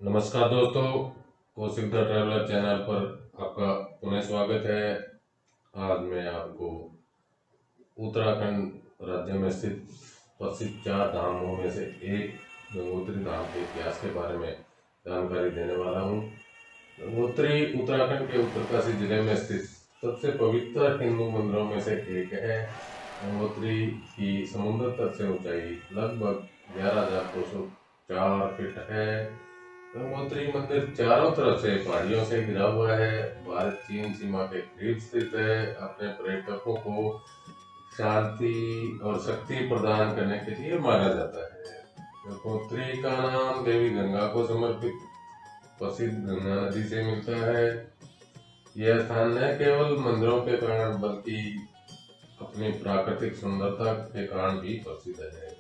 नमस्कार दोस्तों, Kaushik the traveller channel पर आपका पुनः स्वागत है। आज मैं आपको उत्तराखंड राज्य में स्थित प्रसिद्ध 4 धामों में से एक गंगोत्री धाम के इतिहास के बारे में जानकारी देने वाला हूँ। गंगोत्री उत्तराखंड के उत्तरकाशी जिले में स्थित सबसे पवित्र हिंदू मंदिरों में से एक है। गंगोत्री की समुद्र तट से ऊंचाई लगभग 11,204 फीट है। गंगोत्री मंदिर चारों तरफ से पहाड़ियों से घिरा हुआ है। भारत चीन सीमा के करीब स्थित है। अपने पर्यटकों को शांति और शक्ति प्रदान करने के लिए माना जाता है। गंगोत्री का नाम देवी गंगा को समर्पित प्रसिद्ध गंगा नदी से मिलता है। यह स्थान न केवल मंदिरों के कारण बल्कि अपनी प्राकृतिक सुंदरता के कारण भी प्रसिद्ध है।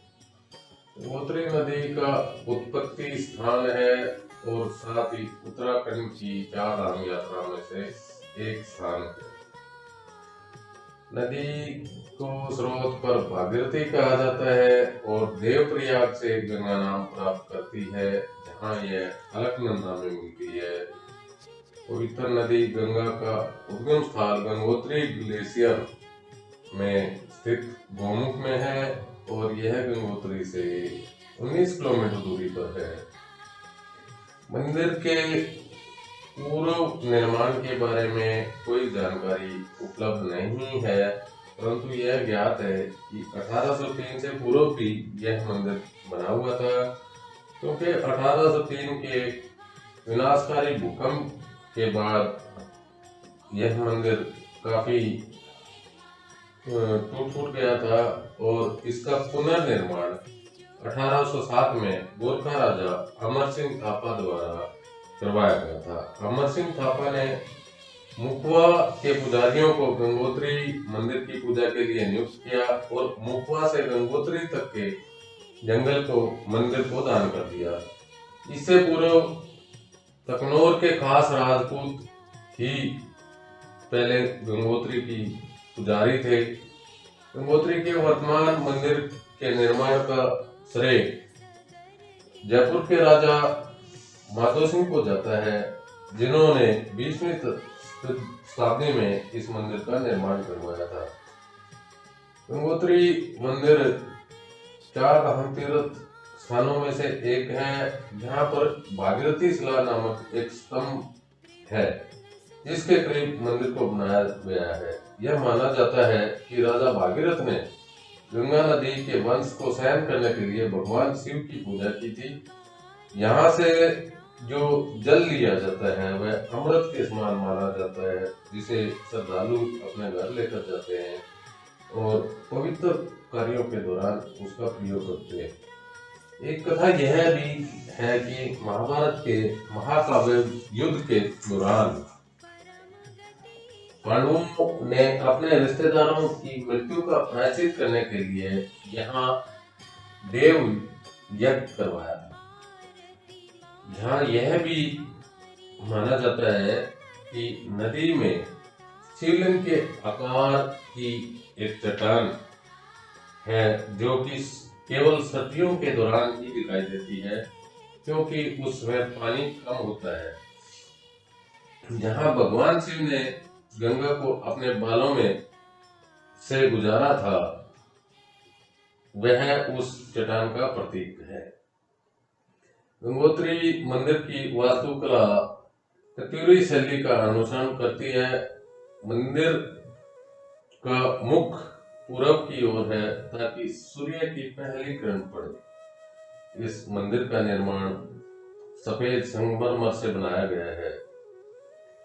गंगोत्री नदी का उत्पत्ति स्थान है और साथ ही उत्तराखंड की 4 धाम यात्रा में से एक स्थान है। नदी को स्रोत पर भागीरथी कहा जाता है और देवप्रयाग से गंगा नाम प्राप्त करती है, जहाँ यह अलकनंदा में मिलती है। पवित्र नदी गंगा का उद्गम स्थल गंगोत्री ग्लेशियर में स्थित गौमुख में है और यह गंगोत्री से 19 किलोमीटर दूरी पर है। मंदिर के पूर्व निर्माण के बारे में कोई जानकारी उपलब्ध नहीं है, परंतु यह ज्ञात है कि 1803 से पूर्व भी यह मंदिर बना हुआ था, क्योंकि 1803 के विनाशकारी भूकंप के बाद यह मंदिर काफी टूट गया था और इसका पुनर्निर्माण 1807 में गोरखा राजा अमर सिंह थापा द्वारा करवाया गया था। अमर सिंह थापा ने मुखवा के पुजारियों को गंगोत्री मंदिर की पूजा के लिए नियुक्त किया और मुखवा से गंगोत्री तक के जंगल को मंदिर को दान कर दिया। इससे पूर्व तकनौर के खास राजपूत ही पहले गंगोत्री की पुजारी थे। गंगोत्री के वर्तमान मंदिर के निर्माण का श्रेय जयपुर के राजा माधो सिंह को जाता है, जिन्होंने 20वीं शताब्दी में इस मंदिर का निर्माण करवाया था। गंगोत्री मंदिर 4 धाम तीर्थ स्थानों में से एक है, जहाँ पर भागीरथी शिला नामक एक स्तंभ है, जिसके करीब मंदिर को बनाया गया है। यह माना जाता है कि राजा भागीरथ ने गंगा नदी के वंश को सहन करने के लिए भगवान शिव की पूजा की थी। यहाँ से जो जल लिया जाता है वह अमृत के समान माना जाता है, जिसे श्रद्धालु अपने घर लेकर जाते हैं और पवित्र कार्यों के दौरान उसका प्रयोग करते हैं। एक कथा यह भी है कि महाभारत के महाकाव्य युद्ध के दौरान पांडवों ने अपने रिश्तेदारों की मृत्यु का प्रायश्चित करने के लिए यहाँ देव यज्ञ करवाया था। यहाँ यह भी माना जाता है कि नदी में शिवलिंग के आकार की एक चट्टान है, जो कि केवल सर्दियों के दौरान ही दिखाई देती है, क्योंकि उसमें पानी कम होता है। जहाँ भगवान शिव ने गंगा को अपने बालों में से गुजारा था, वह उस चट्टान का प्रतीक है। गंगोत्री मंदिर की वास्तुकला तत्यूरी शैली का अनुसरण करती है। मंदिर का मुख पूरब की ओर है, ताकि सूर्य की पहली किरण पड़े। इस मंदिर का निर्माण सफेद संगमरमर से बनाया गया है।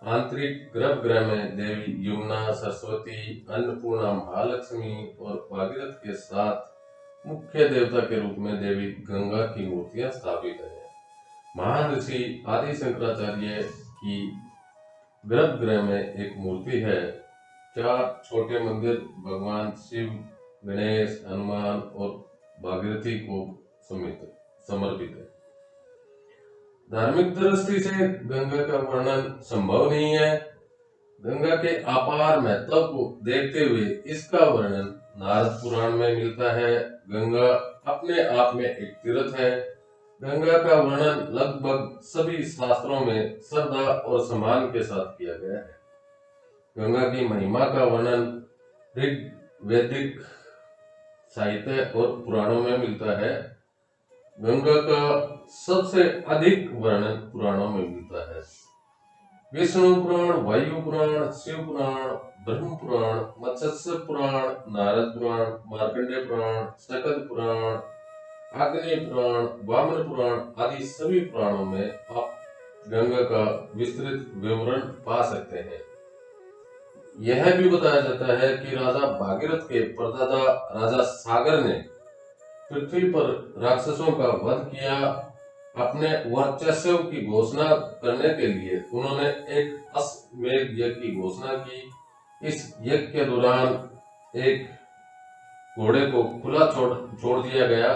आंतरिक गर्भगृह में देवी यमुना, सरस्वती, अन्नपूर्णा, महालक्ष्मी और भागीरथ के साथ मुख्य देवता के रूप में देवी गंगा की मूर्तियां स्थापित हैं। महान ऋषि आदि शंकराचार्य की गर्भगृह में एक मूर्ति है। 4 छोटे मंदिर भगवान शिव, गणेश, हनुमान और भागीरथी को समर्पित है। धार्मिक दृष्टि से गंगा का वर्णन संभव नहीं है। गंगा के अपार महत्व को देखते हुए इसका वर्णन नारद पुराण में मिलता है। गंगा अपने आप में एक तीर्थ है, गंगा का वर्णन लगभग सभी शास्त्रों में श्रद्धा और सम्मान के साथ किया गया है। गंगा की महिमा का वर्णन ऋग, वैदिक साहित्य और पुराणों में मिलता है। गंगा का सबसे अधिक वर्णन पुराणों में मिलता है। विष्णु पुराण, वायु पुराण, शिव पुराण, ब्रह्म पुराण, मत्स्य पुराण, नारद पुराण, मार्कंडेय पुराण, शकद पुराण, अग्नि पुराण, वामन पुराण आदि सभी पुराणों में आप गंगा का विस्तृत विवरण पा सकते हैं। यह भी बताया जाता है कि राजा भागीरथ के परदादा राजा सागर ने पृथ्वी पर राक्षसों का वध किया। अपने वर्चस्व की घोषणा करने के लिए उन्होंने एक अश्वमेध यज्ञ की घोषणा की। इस यज्ञ के दौरान एक घोड़े को खुला छोड़ दिया गया।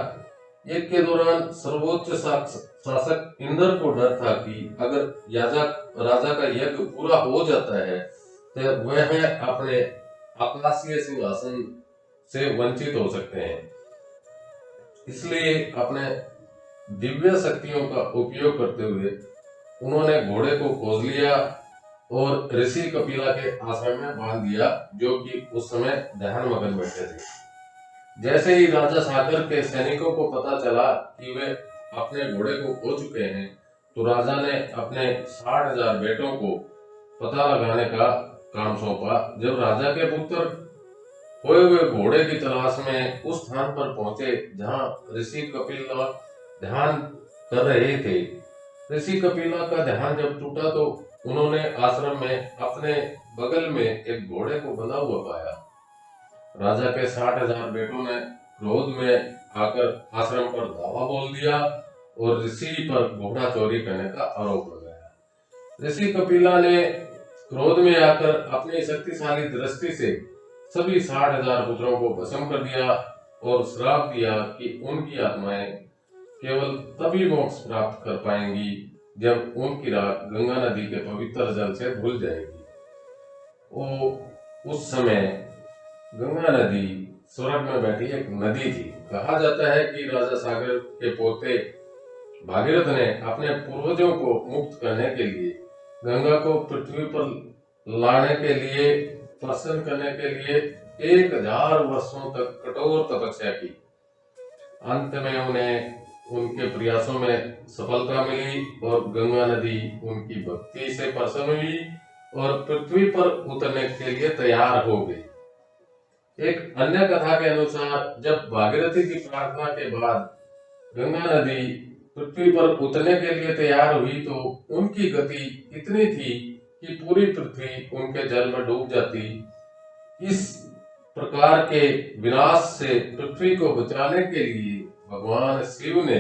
यज्ञ के दौरान सर्वोच्च शासक इंद्र को डर था कि अगर राजा का यज्ञ पूरा हो जाता है तो वह अपने आकाशीय सिंहासन से वंचित हो सकते हैं। इसलिए अपने दिव्य शक्तियों का उपयोग करते हुए उन्होंने घोड़े को खोज लिया और ऋषि कपिला के आश्रम में बांध दिया, जो कि उस समय ध्यान मगन बैठे थे। जैसे ही राजा सागर के सैनिकों को पता चला कि वे अपने घोड़े को खो चुके हैं, तो राजा ने अपने 60,000 बेटों को पता लगाने का काम सौंपा। जब राजा के पुत्र खोए हुए घोड़े की तलाश में उस स्थान पर पहुंचे जहां ऋषि कपिला ध्यान कर रहे थे, ऋषि कपिला का ध्यान जब टूटा तो उन्होंने आश्रम में अपने बगल में एक घोड़े को बंधा हुआ पाया। राजा के 60,000 बेटों ने क्रोध में आकर आश्रम पर धावा बोल दिया और ऋषि पर घोड़ा चोरी करने का आरोप लगाया। ऋषि कपिला ने क्रोध में आकर अपनी शक्तिशाली दृष्टि से सभी 60,000 पुत्रों को भस्म कर दिया और श्राप दिया कि उनकी आत्माएं केवल तभी मोक्ष प्राप्त कर पाएंगी जब उनकी राख गंगा नदी के पवित्र जल से धुल जाएगी। उस समय गंगा नदी स्वर्ग में बैठी एक नदी थी। कहा जाता है कि राजा सागर के पोते भागीरथ ने अपने पूर्वजों को मुक्त करने के लिए गंगा को पृथ्वी पर लाने के लिए, प्रसन्न करने के लिए 1000 वर्षों तक कठोर तपस्या की। अंत में उन्हें उनके प्रयासों में सफलता मिली और गंगा नदी उनकी भक्ति से प्रसन्न हुई और पृथ्वी पर उतरने के लिए तैयार हो गई। एक अन्य कथा के अनुसार जब भागीरथी की प्रार्थना के बाद गंगा नदी पृथ्वी पर उतरने के लिए तैयार हुई तो उनकी गति इतनी थी कि पूरी पृथ्वी उनके जल में डूब जाती। इस प्रकार के विनाश से पृथ्वी को बचाने के लिए भगवान शिव ने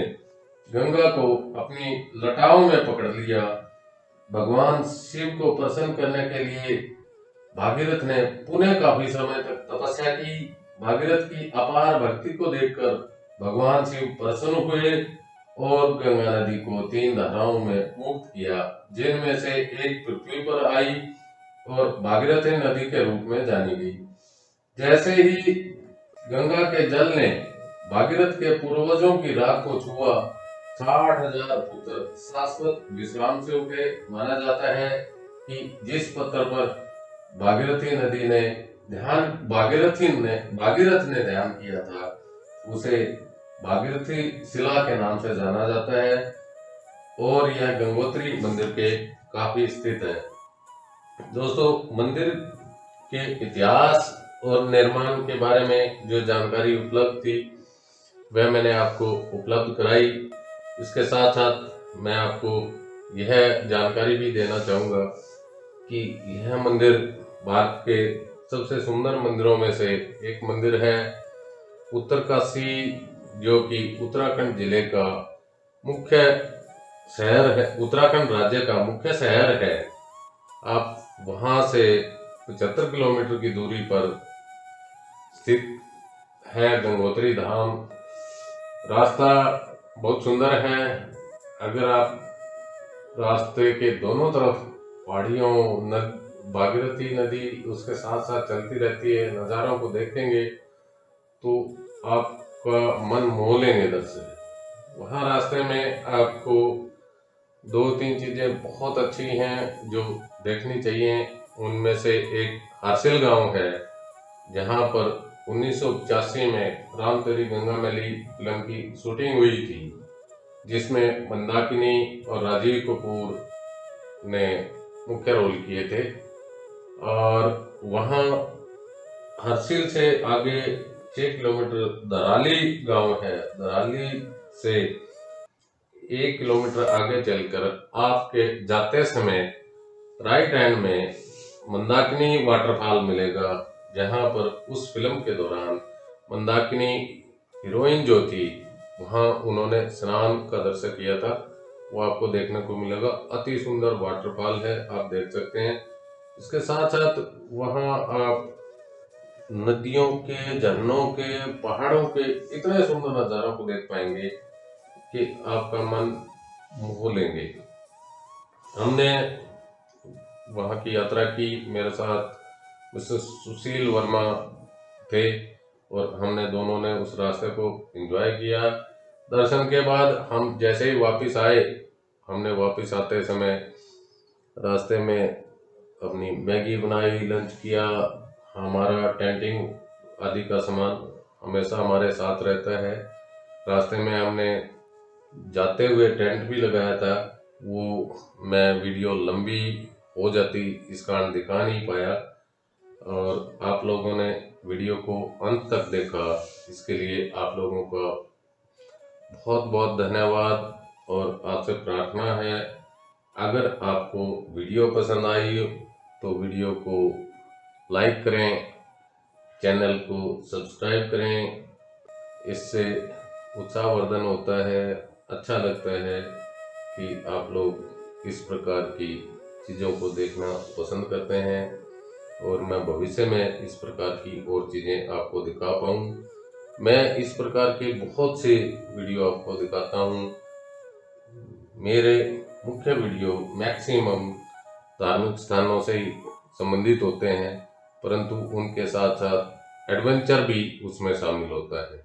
गंगा को अपनी लटाओं में पकड़ लिया। भगवान शिव को प्रसन्न करने के लिए भागीरथ ने पुनः काफी समय तक तपस्या की। भागीरथ की अपार भक्ति को देखकर भगवान शिव प्रसन्न हुए और गंगा नदी को 3 धाराओं में मुक्त किया, जिनमें से एक पृथ्वी पर आई और भागीरथी नदी के रूप में जानी गई। जैसे ही गंगा के जल ने भागीरथ के पूर्वजों की राख को छुआ, 60,000 पुत्र शाश्वत विश्राम से उठे। माना जाता है कि जिस पत्थर पर भागीरथ ने ध्यान किया था उसे भागीरथी शिला के नाम से जाना जाता है और यह गंगोत्री मंदिर के काफी स्थित है। दोस्तों, मंदिर के इतिहास और निर्माण के बारे में जो जानकारी उपलब्ध थी वह मैंने आपको उपलब्ध कराई। इसके साथ साथ मैं आपको यह जानकारी भी देना चाहूँगा कि यह मंदिर भारत के सबसे सुंदर मंदिरों में से एक मंदिर है। उत्तरकाशी, जो कि उत्तराखंड जिले का मुख्य शहर है, उत्तराखंड राज्य का मुख्य शहर है। आप वहां से 75 किलोमीटर की दूरी पर स्थित है गंगोत्री धाम। रास्ता बहुत सुंदर है। अगर आप रास्ते के दोनों तरफ पहाड़ियों, भागीरथी नदी उसके साथ साथ चलती रहती है, नज़ारों को देखेंगे तो आपका मन मोह लेंगे इधर से। वहाँ रास्ते में आपको दो तीन चीज़ें बहुत अच्छी हैं जो देखनी चाहिए। उनमें से एक हासिल गांव है, जहां पर 1985 में राम तेरी गंगा मैली फिल्म की शूटिंग हुई थी, जिसमें मंदाकिनी और राजीव कपूर ने मुख्य रोल किए थे। और वहाँ हर्सिल से आगे 6 किलोमीटर दराली गांव है। दराली से 1 किलोमीटर आगे चलकर आपके जाते समय राइट हैंड में मंदाकिनी वाटरफॉल मिलेगा, जहां पर उस फिल्म के दौरान मंदाकिनी हीरोइन जो थी, वहां उन्होंने स्नान का दृश्य किया था। वो आपको देखने को मिलेगा। अति सुंदर वाटरफॉल है, आप देख सकते हैं। इसके साथ साथ वहां आप नदियों के, झरनों के, पहाड़ों के इतने सुंदर नज़ारों को देख पाएंगे कि आपका मन मोह लेंगे। हमने वहाँ की यात्रा की, मेरे साथ मिस्टर सुशील वर्मा थे और हमने दोनों ने उस रास्ते को एंजॉय किया। दर्शन के बाद हम जैसे ही वापस आए, हमने वापस आते समय रास्ते में अपनी मैगी बनाई, लंच किया। हमारा टेंटिंग आदि का सामान हमेशा हमारे साथ रहता है। रास्ते में हमने जाते हुए टेंट भी लगाया था। वो मैं वीडियो लंबी हो जाती, इस कारण दिखा नहीं पाया। और आप लोगों ने वीडियो को अंत तक देखा, इसके लिए आप लोगों का बहुत बहुत धन्यवाद। और आपसे प्रार्थना है, अगर आपको वीडियो पसंद आई तो वीडियो को लाइक करें, चैनल को सब्सक्राइब करें। इससे उत्साहवर्धन होता है, अच्छा लगता है कि आप लोग इस प्रकार की चीज़ों को देखना पसंद करते हैं और मैं भविष्य में इस प्रकार की और चीज़ें आपको दिखा पाऊँ। मैं इस प्रकार के बहुत से वीडियो आपको दिखाता हूँ। मेरे मुख्य वीडियो मैक्सिमम धार्मिक स्थानों से ही संबंधित होते हैं, परंतु उनके साथ साथ एडवेंचर भी उसमें शामिल होता है।